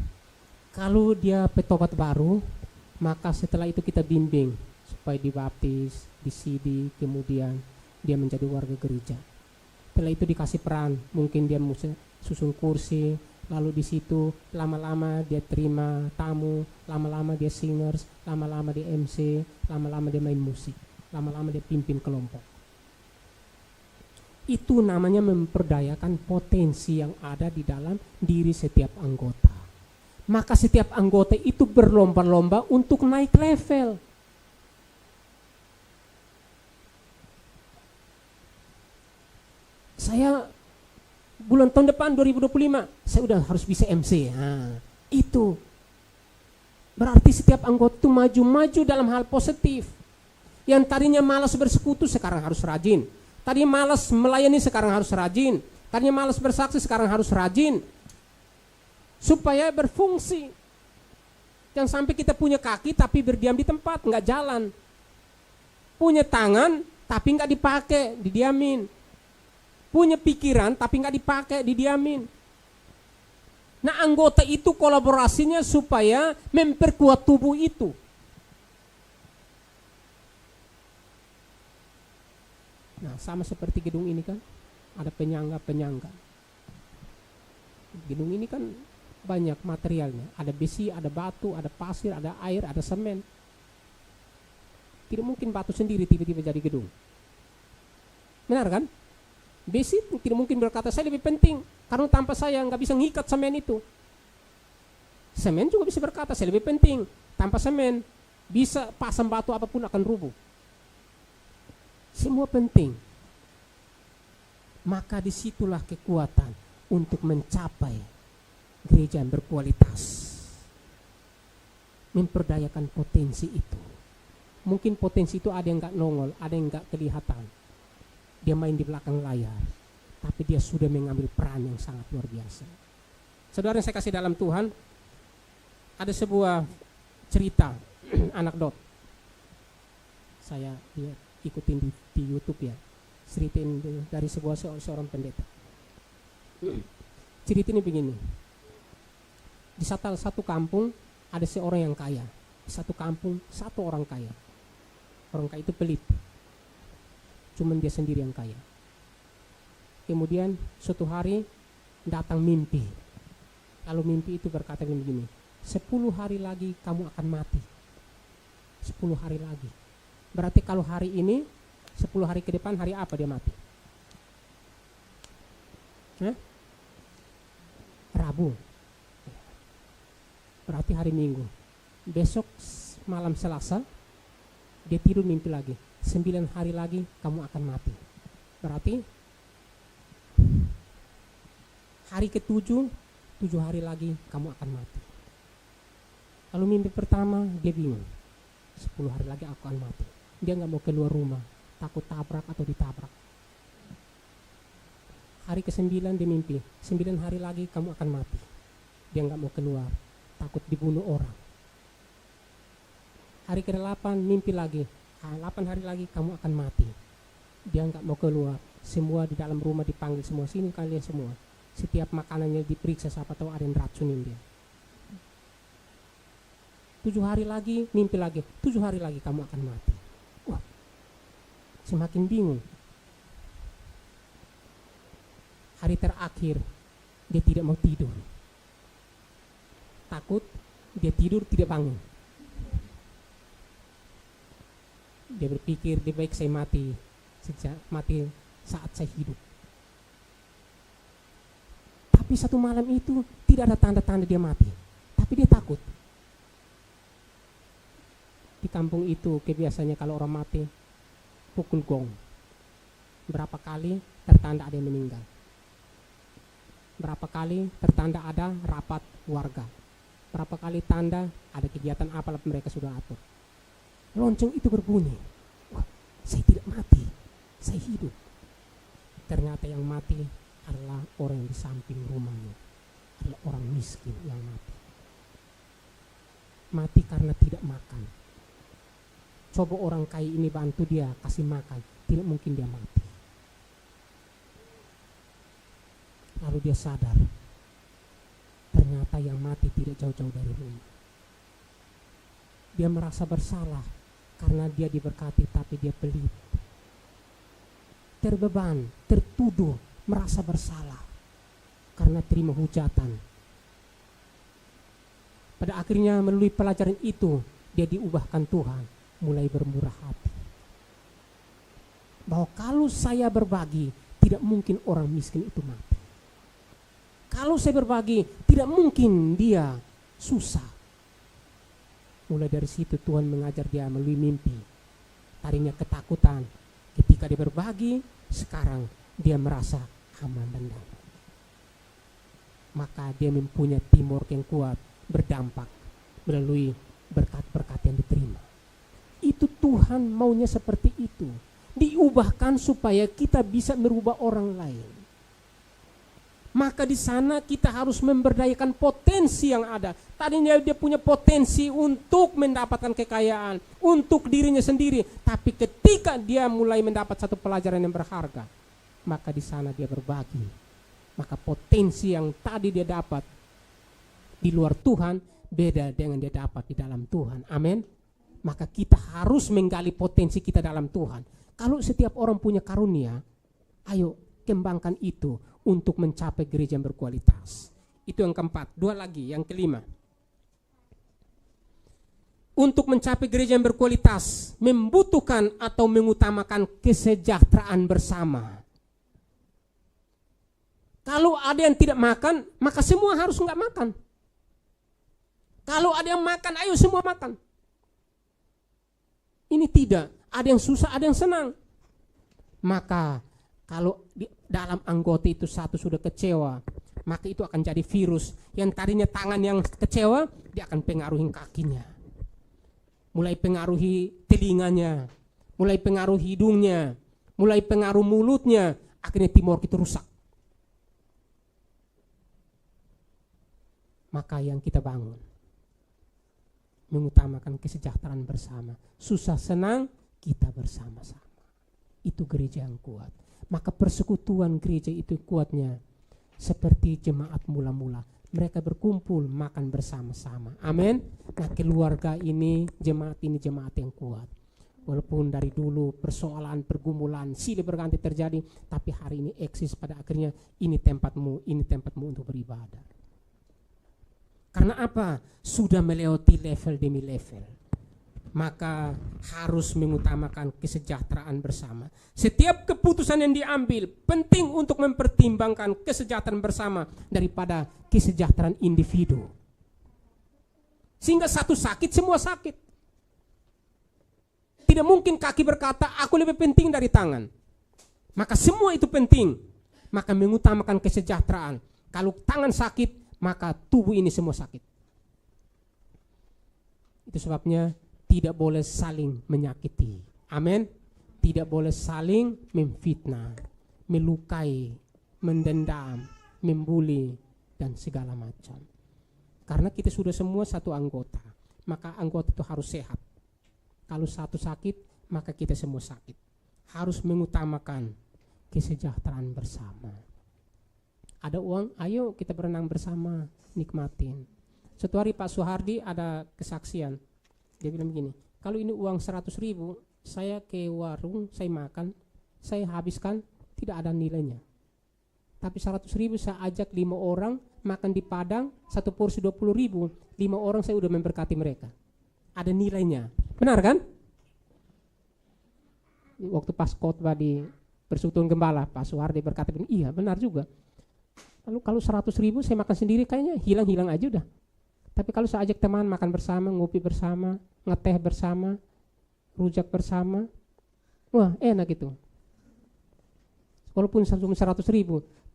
Speaker 1: Kalau dia petobat baru, maka setelah itu kita bimbing supaya dibaptis, disidi, kemudian dia menjadi warga gereja. Setelah itu dikasih peran, mungkin dia susun kursi, lalu di situ lama-lama dia terima tamu, lama-lama dia singers, lama-lama dia MC, lama-lama dia main musik, lama-lama dia pimpin kelompok. Itu namanya memperdayakan potensi yang ada di dalam diri setiap anggota. Maka setiap anggota itu berlomba-lomba untuk naik level. Saya bulan tahun depan 2025 saya udah harus bisa MC. Nah, itu berarti setiap anggota itu maju-maju dalam hal positif. Yang tadinya malas bersekutu sekarang harus rajin. Tadinya malas melayani sekarang harus rajin. Tadinya malas bersaksi sekarang harus rajin. Supaya berfungsi. Jangan sampai kita punya kaki tapi berdiam di tempat, nggak jalan. Punya tangan tapi nggak dipakai, didiamin. Punya pikiran tapi nggak dipakai, didiamin. Nah, anggota itu kolaborasinya supaya memperkuat tubuh itu. Nah, sama seperti gedung ini kan, ada penyangga-penyangga. Gedung ini kan banyak materialnya, ada besi, ada batu, ada pasir, ada air, ada semen. Tidak mungkin batu sendiri tiba-tiba jadi gedung. Benar kan? Besi tidak mungkin berkata saya lebih penting karena tanpa saya nggak bisa ngikat semen itu. Semen juga bisa berkata saya lebih penting, tanpa semen bisa pasang batu apapun akan rubuh. Semua penting. Maka disitulah kekuatan untuk mencapai gereja yang berkualitas. Memperdayakan potensi itu. Mungkin potensi itu ada yang gak nongol, ada yang gak kelihatan. Dia main di belakang layar, tapi dia sudah mengambil peran yang sangat luar biasa. Saudara yang saya kasih dalam Tuhan, ada sebuah cerita anekdot. Saya ikutin di YouTube ya. Ceritain dari seorang pendeta. Cerita ini begini. Di satu kampung ada seorang yang kaya. Di satu kampung satu orang kaya. Orang kaya itu pelit. Cuman dia sendiri yang kaya. Kemudian suatu hari datang mimpi. Lalu mimpi itu berkata begini, 10 hari lagi kamu akan mati. 10 hari lagi. Berarti kalau hari ini 10 hari ke depan hari apa dia mati? Rabu. Berarti hari Minggu. Besok malam Selasa dia tidur mimpi lagi. 9 hari lagi kamu akan mati. Berarti hari ke-7, 7 hari lagi kamu akan mati. Lalu mimpi pertama dia bingung. 10 hari lagi aku akan mati. Dia gak mau keluar rumah, takut tabrak atau ditabrak. Hari ke-9 dia mimpi, 9 hari lagi kamu akan mati. Dia gak mau keluar, takut dibunuh orang. Hari ke-8 mimpi lagi, 8 hari lagi kamu akan mati. Dia gak mau keluar, semua di dalam rumah dipanggil semua, sini kalian semua. Setiap makanannya diperiksa, siapa tahu ada yang racunin dia. 7 hari lagi mimpi lagi, 7 hari lagi kamu akan mati. Wah, semakin bingung. Hari terakhir dia tidak mau tidur, takut dia tidur tidak bangun. Dia berpikir lebih baik saya mati saat saya hidup. Tapi satu malam itu tidak ada tanda-tanda dia mati, tapi dia takut. Di kampung itu kebiasaannya kalau orang mati pukul gong. Berapa kali tertanda ada yang meninggal. Berapa kali tertanda ada rapat warga. Berapa kali tanda ada kegiatan apalah mereka sudah atur. Lonceng itu berbunyi. Wah, saya tidak mati, saya hidup. Ternyata yang mati adalah orang yang di samping rumahnya. Adalah orang miskin yang mati. Mati karena tidak makan. Coba orang kaya ini bantu dia kasih makan, tidak mungkin dia mati. Lalu dia sadar, ternyata yang mati tidak jauh-jauh dari rumah. Dia merasa bersalah karena dia diberkati tapi dia pelit. Terbeban, tertuduh, merasa bersalah karena terima hujatan. Pada akhirnya melalui pelajaran itu dia diubahkan Tuhan, mulai bermurah hati. Bahwa kalau saya berbagi, tidak mungkin orang miskin itu mati. Kalau saya berbagi, tidak mungkin dia susah. Mulai dari situ Tuhan mengajar dia melalui mimpi. Tadinya ketakutan, ketika dia berbagi, sekarang dia merasa aman dan damai. Maka dia mempunyai teamwork yang kuat, berdampak melalui berkat-berkat yang diterima. Itu Tuhan maunya seperti itu. Diubahkan supaya kita bisa merubah orang lain. Maka di sana kita harus memberdayakan potensi yang ada. Tadinya dia punya potensi untuk mendapatkan kekayaan, untuk dirinya sendiri. Tapi ketika dia mulai mendapat satu pelajaran yang berharga, maka di sana dia berbagi. Maka potensi yang tadi dia dapat di luar Tuhan, beda dengan dia dapat di dalam Tuhan. Amin. Maka kita harus menggali potensi kita dalam Tuhan. Kalau setiap orang punya karunia, ayo kembangkan itu untuk mencapai gereja yang berkualitas. Itu yang keempat. 2 lagi, yang kelima. untuk mencapai gereja yang berkualitas membutuhkan atau mengutamakan kesejahteraan bersama. Kalau ada yang tidak makan, maka semua harus nggak makan. Kalau ada yang makan, ayo semua makan. Ini tidak, ada yang susah, ada yang senang. Maka kalau di dalam anggota itu satu sudah kecewa, maka itu akan jadi virus. Yang tadinya tangan yang kecewa, dia akan pengaruhi kakinya. Mulai pengaruhi telinganya, mulai pengaruh hidungnya, mulai pengaruh mulutnya, akhirnya teamwork itu rusak. Maka yang kita bangun mengutamakan kesejahteraan bersama. Susah senang kita bersama-sama. Itu gereja yang kuat. Maka persekutuan gereja itu kuatnya seperti jemaat mula-mula. Mereka berkumpul makan bersama-sama. Amin. Nah, keluarga ini jemaat yang kuat. Walaupun dari dulu persoalan, pergumulan, silih berganti terjadi, tapi hari ini eksis pada akhirnya ini tempatmu untuk beribadah. Karena apa? Sudah melewati level demi level. Maka harus mengutamakan kesejahteraan bersama. Setiap keputusan yang diambil penting untuk mempertimbangkan kesejahteraan bersama daripada kesejahteraan individu. Sehingga satu sakit, semua sakit. Tidak mungkin kaki berkata, aku lebih penting dari tangan. Maka semua itu penting. Maka mengutamakan kesejahteraan. Kalau tangan sakit, maka tubuh ini semua sakit. Itu sebabnya tidak boleh saling menyakiti. Amin. Tidak boleh saling memfitnah, melukai, mendendam, membuli, dan segala macam. Karena kita sudah semua satu anggota, maka anggota itu harus sehat. Kalau satu sakit, maka kita semua sakit. Harus mengutamakan kesejahteraan bersama. Ada uang, ayo kita berenang bersama, nikmatin. Suatu hari Pak Suhardi ada kesaksian. Dia bilang begini, kalau ini uang 100.000, saya ke warung, saya makan, saya habiskan, tidak ada nilainya. Tapi 100.000 saya ajak 5 orang makan di Padang, satu porsi 20.000, 5 orang saya udah memberkati mereka. Ada nilainya. Benar kan? Waktu pas khotbah di Persekutuan Gembala, Pak Suhardi berkata, iya benar juga. Lalu kalau 100.000 saya makan sendiri kayaknya hilang aja udah. Tapi kalau saya ajak teman makan bersama, ngopi bersama, ngeteh bersama, rujak bersama, wah enak itu. Walaupun cuma 100.000,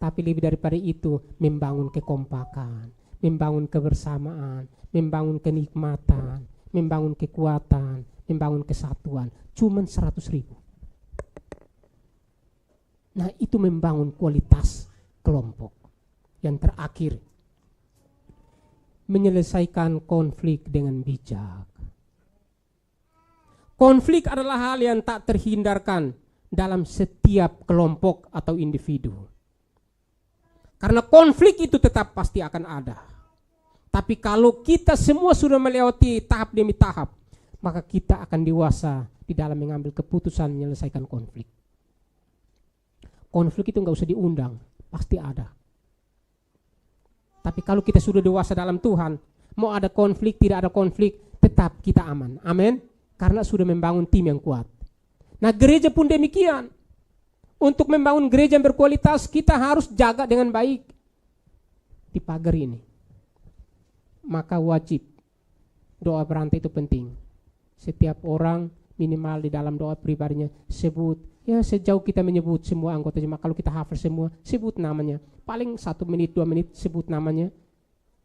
Speaker 1: tapi lebih daripada itu membangun kekompakan, membangun kebersamaan, membangun kenikmatan, membangun kekuatan, membangun kesatuan. Cuma 100.000. Nah itu membangun kualitas kelompok. Yang terakhir, menyelesaikan konflik dengan bijak. Konflik adalah hal yang tak terhindarkan dalam setiap kelompok atau individu. Karena konflik itu tetap pasti akan ada. Tapi kalau kita semua sudah melewati tahap demi tahap, maka kita akan dewasa di dalam mengambil keputusan menyelesaikan konflik. Konflik itu nggak usah diundang, pasti ada. Tapi kalau kita sudah dewasa dalam Tuhan, mau ada konflik, tidak ada konflik, tetap kita aman. Amin. Karena sudah membangun tim yang kuat. Nah gereja pun demikian. Untuk membangun gereja yang berkualitas, kita harus jaga dengan baik di pagar ini. Maka wajib doa berantai itu penting. Setiap orang minimal di dalam doa pribadinya sebut. Ya sejauh kita menyebut semua anggota jemaat, kalau kita hafal semua, sebut namanya. Paling 1 menit, 2 menit sebut namanya,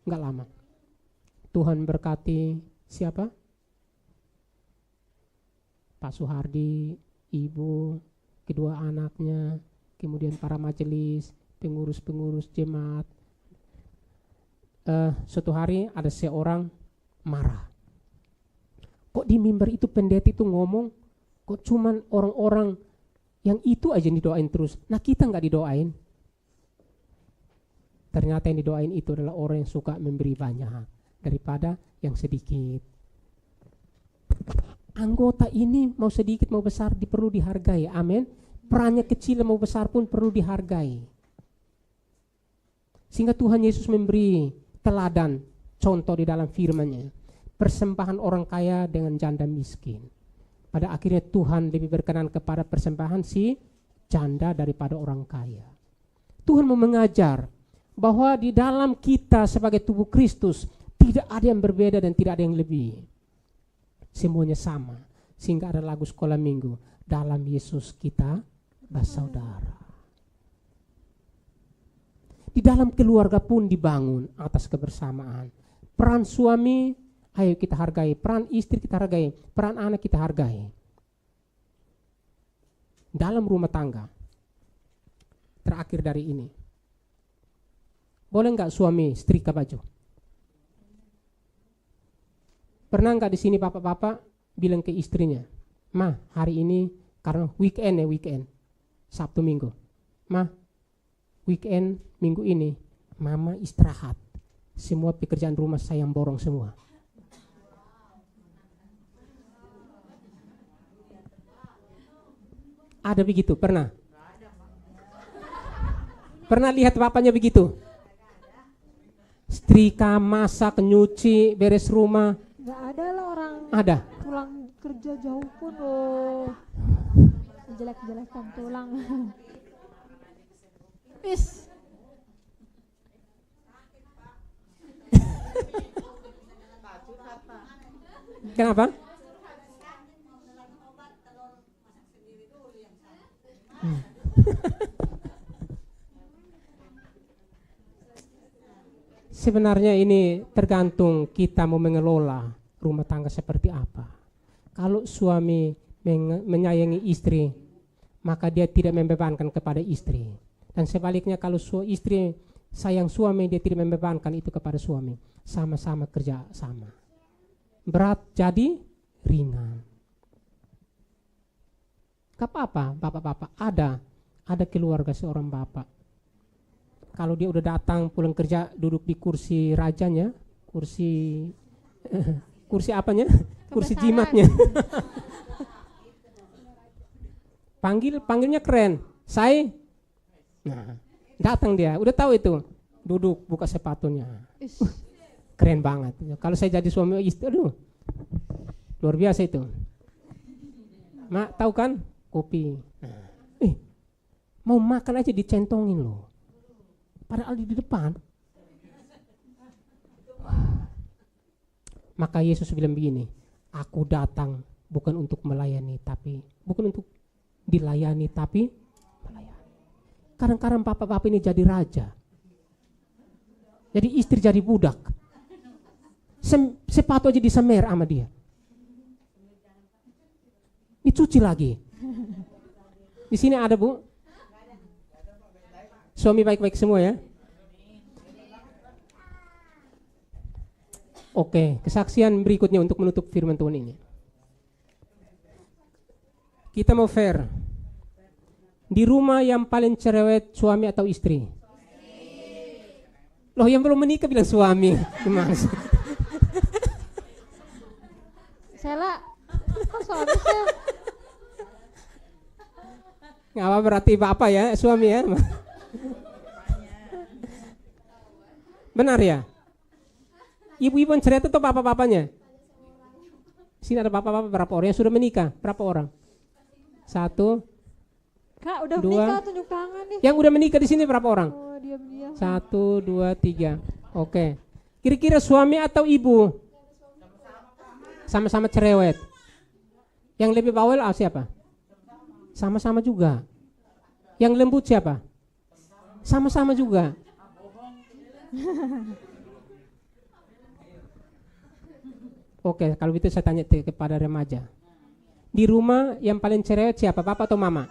Speaker 1: enggak lama. Tuhan berkati siapa? Pak Suhardi, Ibu, kedua anaknya, kemudian para majelis, pengurus-pengurus jemaat. Suatu hari ada seorang marah. Kok di mimbar itu pendeta itu ngomong, kok cuman orang-orang yang itu aja yang didoain terus. Nah kita nggak didoain. Ternyata yang didoain itu adalah orang yang suka memberi banyak daripada yang sedikit. Anggota ini mau sedikit mau besar perlu dihargai. Amin. Perannya kecil mau besar pun perlu dihargai. Sehingga Tuhan Yesus memberi teladan, contoh di dalam firman-Nya. persembahan orang kaya dengan janda miskin. Pada akhirnya Tuhan lebih berkenan kepada persembahan si janda daripada orang kaya. Tuhan mau mengajar bahwa di dalam kita sebagai tubuh Kristus tidak ada yang berbeda dan tidak ada yang lebih. Semuanya sama. Sehingga ada lagu sekolah minggu, dalam Yesus kita bersaudara. Di dalam keluarga pun dibangun atas kebersamaan. Peran suami, ayo kita hargai. Peran istri kita hargai. Peran anak kita hargai. Dalam rumah tangga. Terakhir dari ini. Boleh enggak suami setrika baju? Pernah enggak di sini bapak-bapak bilang ke istrinya, "Ma, hari ini karena weekend, Sabtu Minggu. Ma, weekend minggu ini mama istirahat. Semua pekerjaan rumah saya yang borong semua." Ada begitu, pernah? Pernah lihat bapaknya begitu? Setrika, masak, nyuci, beres rumah.
Speaker 2: Nggak ada lah orang
Speaker 1: Ada?
Speaker 2: pulang kerja jauh pun loh. Jelek-jelekan tulang. Is.
Speaker 1: Kenapa? Sebenarnya ini tergantung kita mau mengelola rumah tangga seperti apa. Kalau suami menyayangi istri, maka dia tidak membebankan kepada istri. Dan sebaliknya kalau istri sayang suami, dia tidak membebankan itu kepada suami. Sama-sama kerja sama. Berat jadi ringan. Gak apa-apa, bapak-bapak. Ada keluarga seorang bapak. Kalau dia udah datang pulang kerja, duduk di kursi rajanya, kursi apanya? Kursi jimatnya. Panggilnya keren. Saya. Nah, datang dia, udah tahu itu. Duduk, buka sepatunya. Keren banget. Kalau saya jadi suami istri, aduh, luar biasa itu. Mak, tahu kan? Kopi. Mau makan aja dicentongin loh. Padahal di depan. Maka Yesus bilang begini, aku datang bukan untuk melayani, bukan untuk dilayani, tapi melayani. Kadang-kadang bapak-bapak ini jadi raja. Jadi istri jadi budak. Sepatu aja disemer sama dia. Dicuci lagi. Di sini ada, Bu? Suami baik-baik semua ya? Oke, kesaksian berikutnya untuk menutup firman Tuhan ini. Kita mau fair. Di rumah yang paling cerewet suami atau istri? Loh, yang belum menikah bilang suami. Gimana sih?
Speaker 2: Sela, kok suami sih?
Speaker 1: Nggak apa berarti bapak ya, suami ya. Benar ya? Ibu-ibu yang cerita itu bapak-bapaknya? Sini ada bapak-bapak berapa orang yang sudah menikah? Berapa orang? 1,
Speaker 2: Kak, udah
Speaker 1: 2.
Speaker 2: menikah, tunjuk tangan nih.
Speaker 1: Yang udah menikah di sini berapa orang?
Speaker 2: Oh, diam-diam.
Speaker 1: 1, 2, 3. Oke. Kira-kira suami atau ibu? Sama-sama cerewet. Yang lebih bawel siapa? Sama-sama juga. Yang lembut siapa? Sama-sama juga. Oke, kalau itu saya tanya kepada remaja. Di rumah yang paling cerewet siapa? Papa atau mama?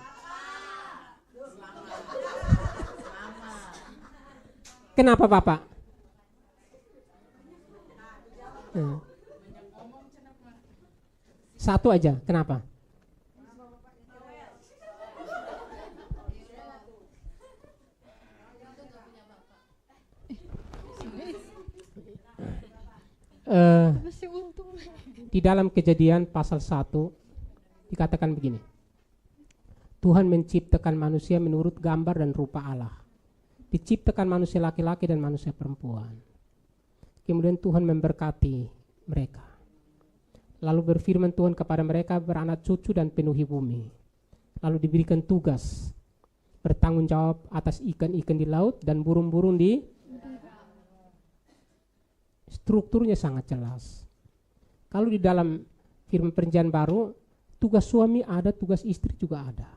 Speaker 1: Kenapa Bapak? Satu aja, kenapa? Di dalam Kejadian pasal 1 dikatakan begini. Tuhan menciptakan manusia menurut gambar dan rupa Allah. Diciptakan manusia laki-laki dan manusia perempuan. Kemudian Tuhan memberkati mereka. Lalu berfirman Tuhan kepada mereka, beranak cucu dan penuhi bumi. Lalu diberikan tugas bertanggung jawab atas ikan-ikan di laut dan burung-burung di. Strukturnya sangat jelas. Kalau di dalam firman perjanjian baru, tugas suami ada, tugas istri juga ada.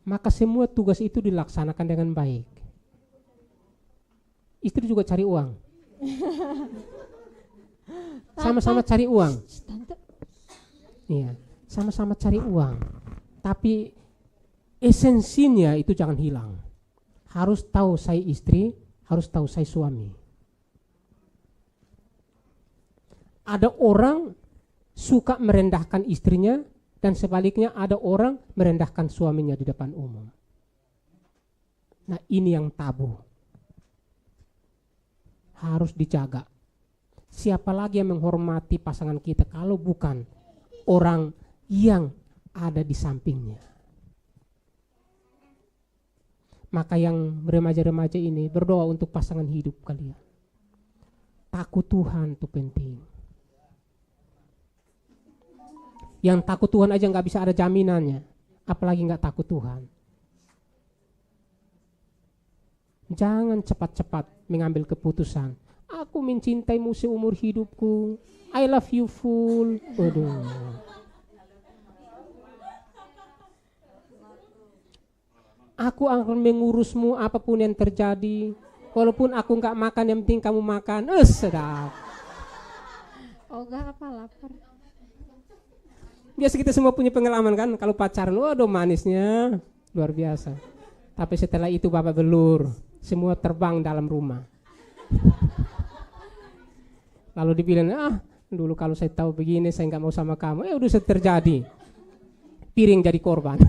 Speaker 1: Maka semua tugas itu dilaksanakan dengan baik. Istri juga cari uang. Sama-sama cari uang. Iya, sama-sama cari uang. Tapi esensinya itu jangan hilang. Harus tahu saya istri, harus tahu saya suami. Ada orang suka merendahkan istrinya dan sebaliknya ada orang merendahkan suaminya di depan umum. Nah, ini yang tabu. Harus dijaga. Siapa lagi yang menghormati pasangan kita kalau bukan orang yang ada di sampingnya. Maka yang remaja-remaja ini berdoa untuk pasangan hidup kalian. Takut Tuhan itu penting. Yang takut Tuhan aja gak bisa ada jaminannya, apalagi gak takut Tuhan. Jangan cepat-cepat mengambil keputusan. Aku mencintaimu seumur hidupku. I love you full. Waduh. Aku akan mengurusmu apapun yang terjadi. Walaupun aku gak makan, yang penting kamu makan. Sedap.
Speaker 2: Oh gak apa, lapar.
Speaker 1: Biasa kita semua punya pengalaman kan. Kalau pacaran, waduh manisnya. Luar biasa. Tapi setelah itu babak belur. Semua terbang dalam rumah. Lalu dibilang, dulu kalau saya tahu begini saya nggak mau sama kamu. Udah terjadi. Piring jadi korban.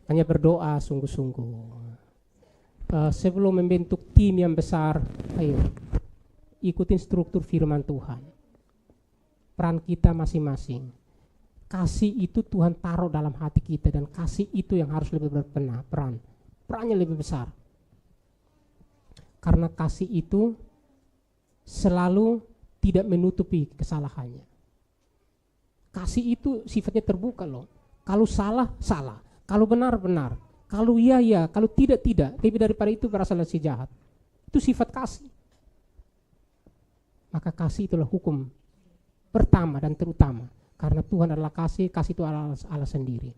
Speaker 1: Hanya berdoa sungguh-sungguh. Sebelum membentuk tim yang besar, ayo ikutin struktur firman Tuhan. Peran kita masing-masing. Kasih itu Tuhan taruh dalam hati kita dan kasih itu yang harus lebih berperan. Perannya lebih besar. Karena kasih itu selalu tidak menutupi kesalahannya. Kasih itu sifatnya terbuka loh. Kalau salah, salah. Kalau benar, benar. Kalau iya, iya. Kalau tidak, tidak. Lebih daripada itu berasal dari si jahat. Itu sifat kasih. Maka kasih itulah hukum pertama dan terutama. Karena Tuhan adalah kasih, kasih itu Allah sendiri.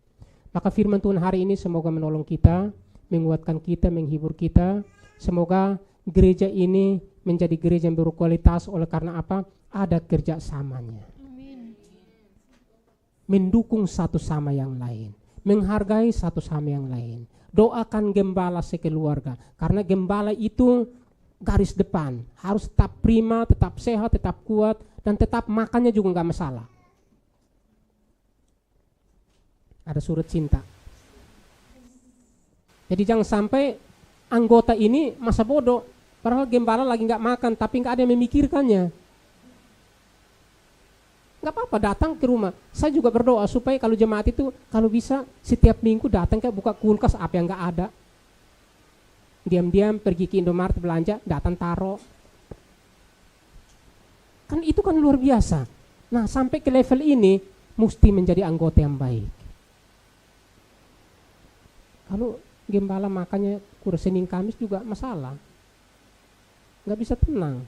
Speaker 1: Maka firman Tuhan hari ini semoga menolong kita, menguatkan kita, menghibur kita. Semoga gereja ini menjadi gereja yang berkualitas oleh karena apa? Ada kerjasamanya.
Speaker 2: Amin.
Speaker 1: Mendukung satu sama yang lain. Menghargai satu sama yang lain. Doakan gembala sekeluarga. Karena gembala itu garis depan. Harus tetap prima, tetap sehat, tetap kuat. Dan tetap makannya juga gak masalah. Ada surat cinta. Jadi jangan sampai anggota ini masa bodoh. Padahal gembala lagi gak makan, tapi gak ada yang memikirkannya. Gak apa-apa datang ke rumah. Saya juga berdoa supaya kalau jemaat itu kalau bisa setiap minggu datang kayak buka kulkas apa yang gak ada. Diam-diam pergi ke Indomaret belanja, datang taruh. Kan itu kan luar biasa. Nah sampai ke level ini mesti menjadi anggota yang baik. Kalau gembala makannya kurang Senin Kamis juga masalah. Gak bisa tenang.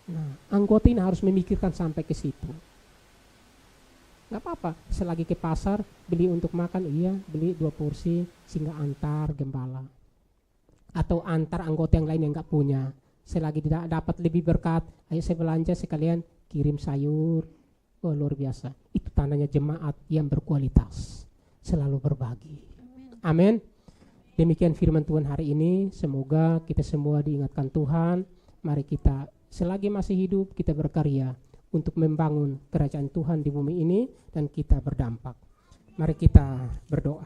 Speaker 1: Nah, anggota ini harus memikirkan sampai ke situ. Gak apa-apa, selagi ke pasar beli untuk makan, iya beli 2 porsi sehingga antar gembala. Atau antar anggota yang lain yang gak punya. Selagi tidak dapat lebih berkat, ayo saya belanja sekalian kirim sayur. Oh luar biasa, itu tandanya jemaat yang berkualitas. Selalu berbagi. Amin. Demikian firman Tuhan hari ini. Semoga kita semua diingatkan Tuhan. Mari kita selagi masih hidup kita berkarya untuk membangun kerajaan Tuhan di bumi ini dan kita berdampak. Mari kita berdoa.